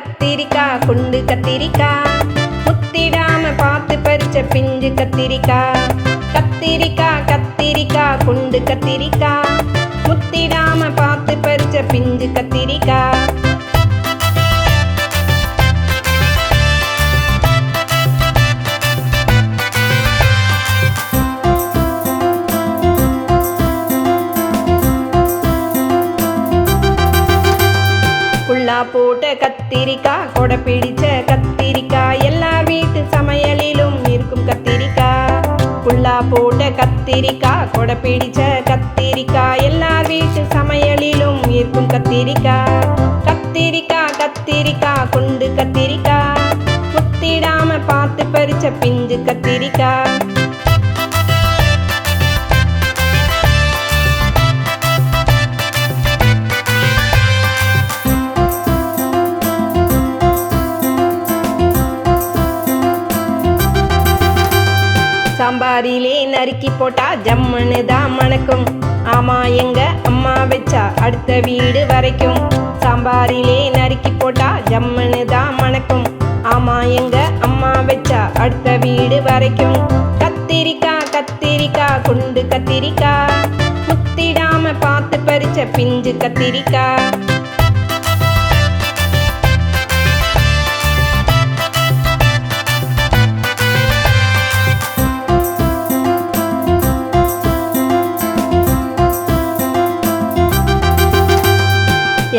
கத்திரிக்காய் குண்டு கத்திரிக்காய் முத்திடாம பார்த்து பறிச்ச பிஞ்சு கத்திரிக்காய். கத்திரிக்காய் கத்திரிக்காய் குண்டு கத்திரிக்காய் முத்திடாம பார்த்து பறிச்ச பிஞ்சு கத்திரிக்காய். புல்லா போட்ட கத்திரிக்காய் கொடை பிடிச்ச கத்திரிக்காய் எல்லார் வீட்டு சமையலிலும் இருக்கும் கத்திரிக்காய். புல்லா போட்ட கத்திரிக்காய் கொடை பிடிச்ச கத்திரிக்காய் எல்லார் வீட்டு சமையலிலும் இருக்கும் கத்திரிக்காய். கத்திரிக்காய் கத்திரிக்காய் குண்டு கத்திரிக்காய் முத்திடாம பார்த்து பறிச்ச பிஞ்சு கத்திரிக்காய். சாம்பாரிலே நறுக்கி போட்டா ஜம்முன்னு தான் மணக்கும். ஆமா எங்க அம்மா வச்சா அடுத்த வீடு வரைக்கும். சாம்பாரிலே நறுக்கி போட்டா ஜம்முன்னு தான் மணக்கும். ஆமா எங்க அம்மா வச்சா அடுத்த வீடு வரைக்கும். கத்திரிக்காய் கத்திரிக்காய் குண்டு கத்திரிக்காய் முத்திடாம பார்த்து பறிச்ச பிஞ்சு கத்திரிக்காய்.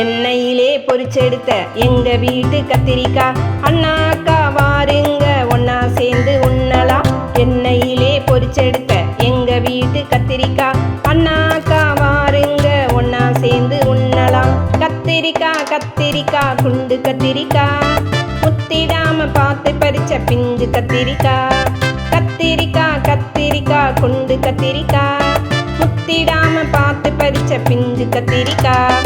எண்ணெயிலே பொரிச்செடுத்த எங்க வீட்டு கத்திரிக்காய் அண்ணா அக்கா வாருங்க ஒன்னா சேர்ந்து உண்ணலாம். எண்ணெயிலே பொரிச்செடுத்த எங்க வீட்டு கத்திரிக்காய் அண்ணா அக்கா வாருங்க ஒன்னா சேர்ந்து உண்ணலாம். கத்திரிக்காய் கத்திரிக்காய் குண்டு கத்திரிக்காய் முத்திடாம பார்த்து பறிச்ச பிஞ்சு கத்திரிக்காய். கத்திரிக்காய் கத்திரிக்காய் குண்டு கத்திரிக்காய் முத்திடாம பார்த்து பறிச்ச பிஞ்சு கத்திரிக்காய்.